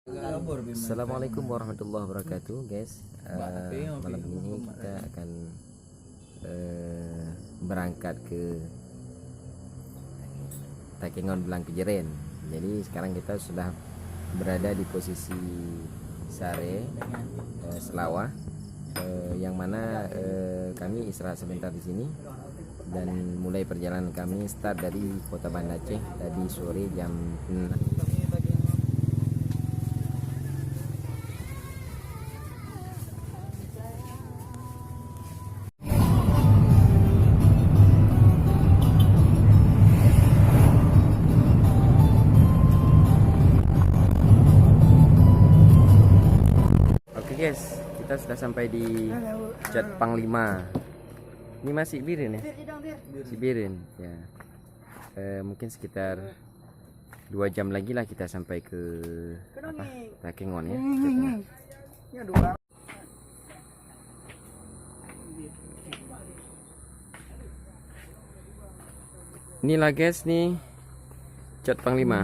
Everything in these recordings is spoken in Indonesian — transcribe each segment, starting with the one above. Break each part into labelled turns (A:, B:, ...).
A: Assalamualaikum warahmatullahi wabarakatuh, guys. Malam ini kita akan berangkat ke Takengon Belang Kejeren. Jadi sekarang kita sudah berada di posisi Sare Selawah, yang mana kami istirahat sebentar di sini dan mulai perjalanan kami start dari Kota Banda Aceh tadi sore jam 6. Guys, kita sudah sampai di Cat Panglima. Ini masih Birin ya? Si Birin ya. Mungkin sekitar 2 jam lagi lah kita sampai ke Takengon ya. Inilah guys nih Cat Panglima.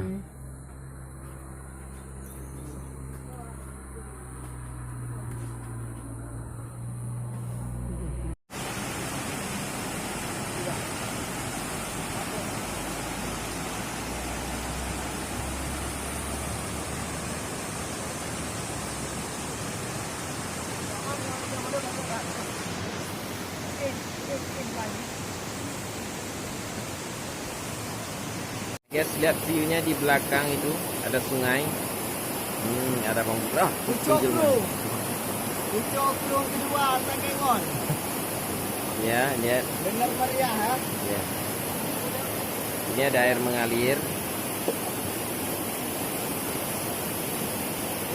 A: Guys, lihat view-nya di belakang itu ada sungai. Ada bambu.
B: Pucuk kedua Takengon.
A: Ya, lihat.
B: Benar meriah ya.
A: Ya. Ini ada air mengalir.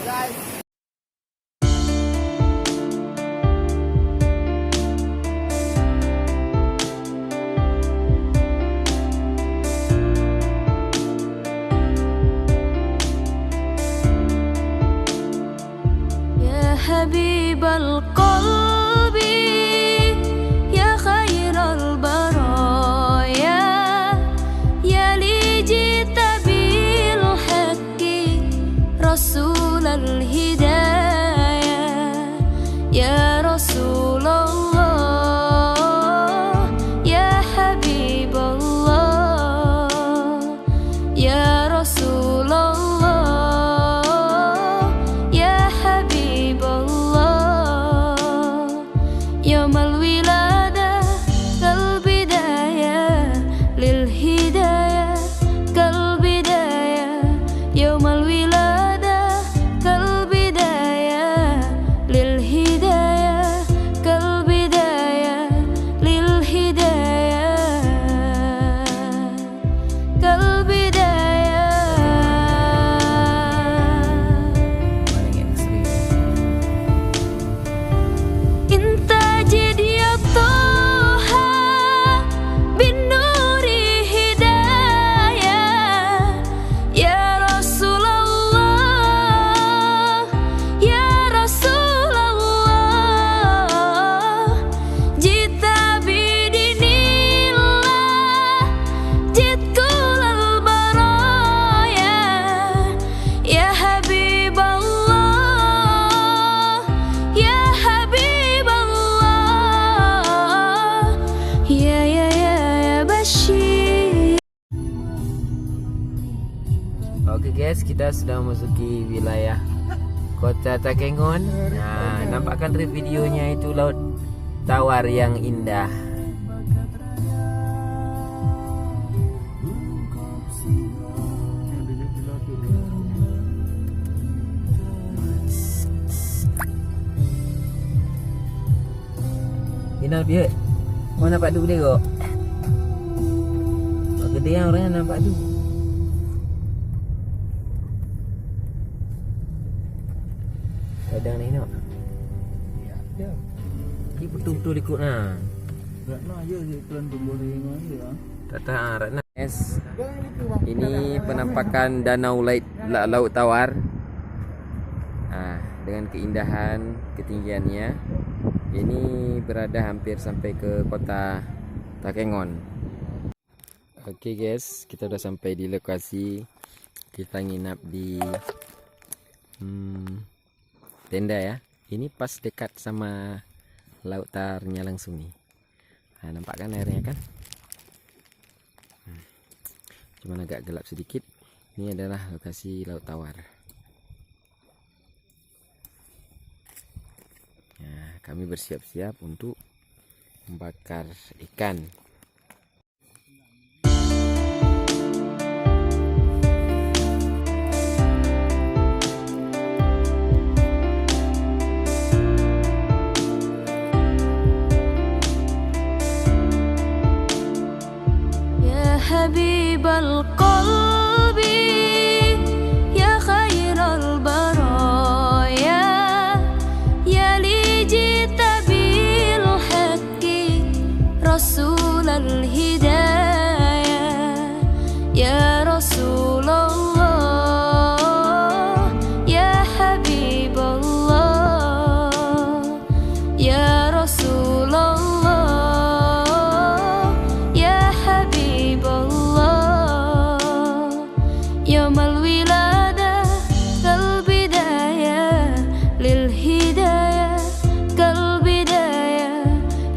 B: Guys.
C: حبيب القلب يا خير البرايا يا لي جئت بالحق رسول الهدايا يا رسول الله يا حبيب الله يا رسول الله يوم الولادة كالبداية للهداية كالبداية يوم الولادة كالبداية للهداية كالبداية للهداية كالبداية
A: Oke guys, kita sudah memasuki wilayah Kota Takengon. Nah, nampakkan dari videonya itu laut tawar yang indah. Ini dia. Mau nampak tu dia kok. Gede yang orangnya nampak tu. Kadang ni nak.
B: Ya.
A: Ini betul-betul ikut nah.
B: Ratna aja iklan boleh aja.
A: Tata Ratna. Yes. Ini penampakan danau laut tawar. Nah, dengan keindahan ketinggiannya. Ini berada hampir sampai ke Kota Takengon. Oke guys, kita sudah sampai di lokasi. Kita nginap di tenda ya. Ini pas dekat sama lautarnya langsung nih. Nah, nampak kan airnya kan? Cuman agak gelap sedikit. Ini adalah lokasi Laut Tawar. Nah, kami bersiap-siap untuk membakar ikan.
C: يا حبيب القلب يا خير البرايا يا لي جئت بالحق رسول الهدايا يا رسول الله يا حبيب الله يا رسول الله يا حبيب الله يوم الولادة كالبداية للهداية كالبداية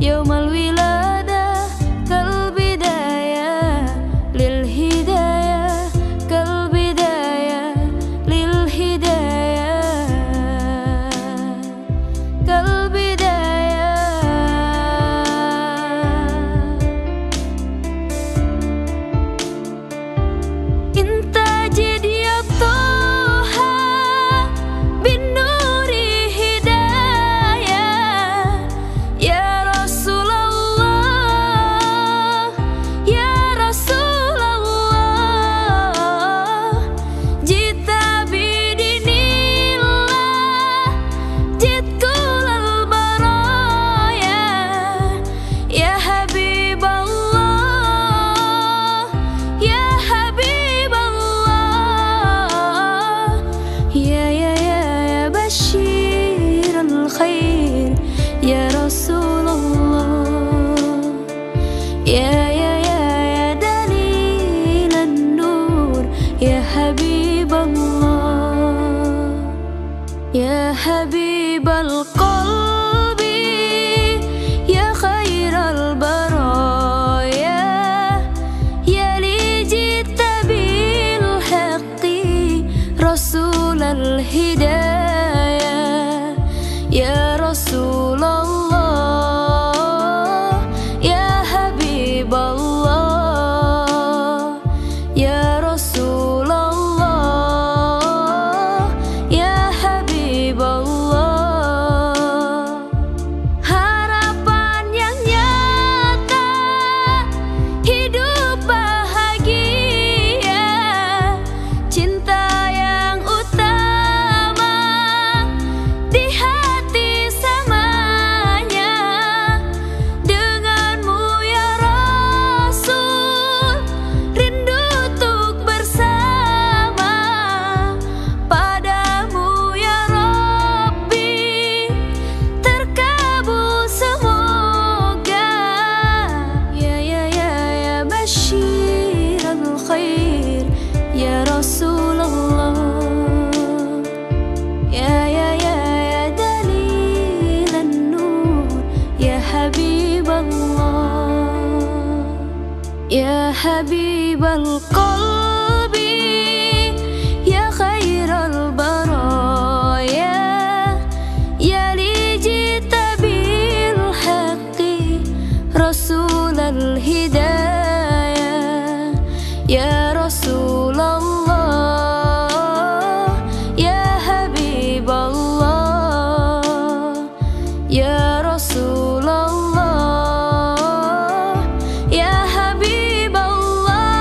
C: يوم الولادة كالبداية للهداية كالبداية للهداية كالبداية انت جد يا طه بالنور هداية يا رسول الله يا رسول الله جئت بدين الله جئت كل البرايا يا حبيب الله يا حبيب الله يا بشير الخير يا رسول الله يا دليل النور يا حبيب الله يا حبيب القلب يا خير البرايا يا لي جئت بالحق رسول الهدايا يا رسول الله يا حبيب الله يا رسول الله يا حبيب الله harapan yang nyata hidup bahagia cinta yang utama di hati samanya denganmu ya Rasul rindu untuk bersama padamu ya Rabbi terkabul semoga ya bashir al-khair ya Rasulullah ya dalil an-nur ya Habib Allah ya Habib al-qalbi ya khair al-baraya ya li jita bil haqqi rasul al-hidayah ya Rasulullah ya Habib Allah ya Rasulullah ya Habib Allah.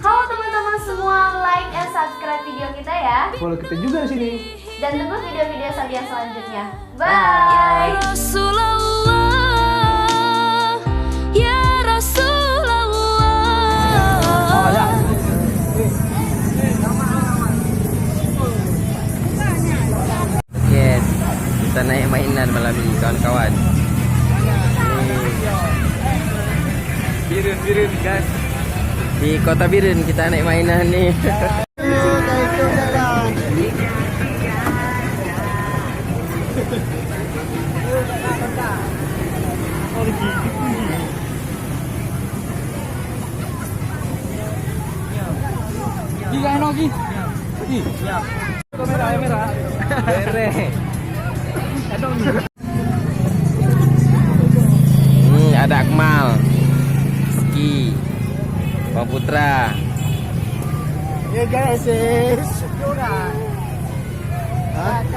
D: Halo teman-teman semua, like and subscribe video kita ya.
B: Follow kita juga di sini.
D: Dan tunggu video-video saya selanjutnya.
C: Ya
D: Bye.
C: Rasulullah ya Rasulullah
A: Oke, kita naik mainan malam ini kawan-kawan. Nih, Biren guys. Di Kota Biren kita naik mainan nih. Ada Akmal, Ski, Bang Putra.
B: Ya guys,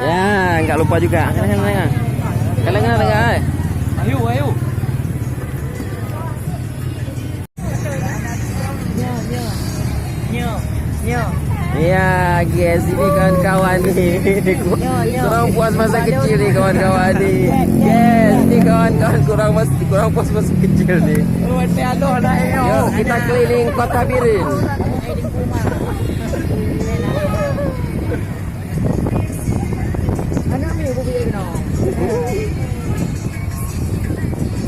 A: Ya, nggak lupa juga. Kalian dengar. Ayo. Iya, guys, ini kawan-kawan nih. Kurang puas masa kecil nih kawan-kawan nih. Yes, ini kawan-kawan kurang puas masa kecil nih. Yuk, kita keliling Kota Biren.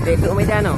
A: Dek Medano.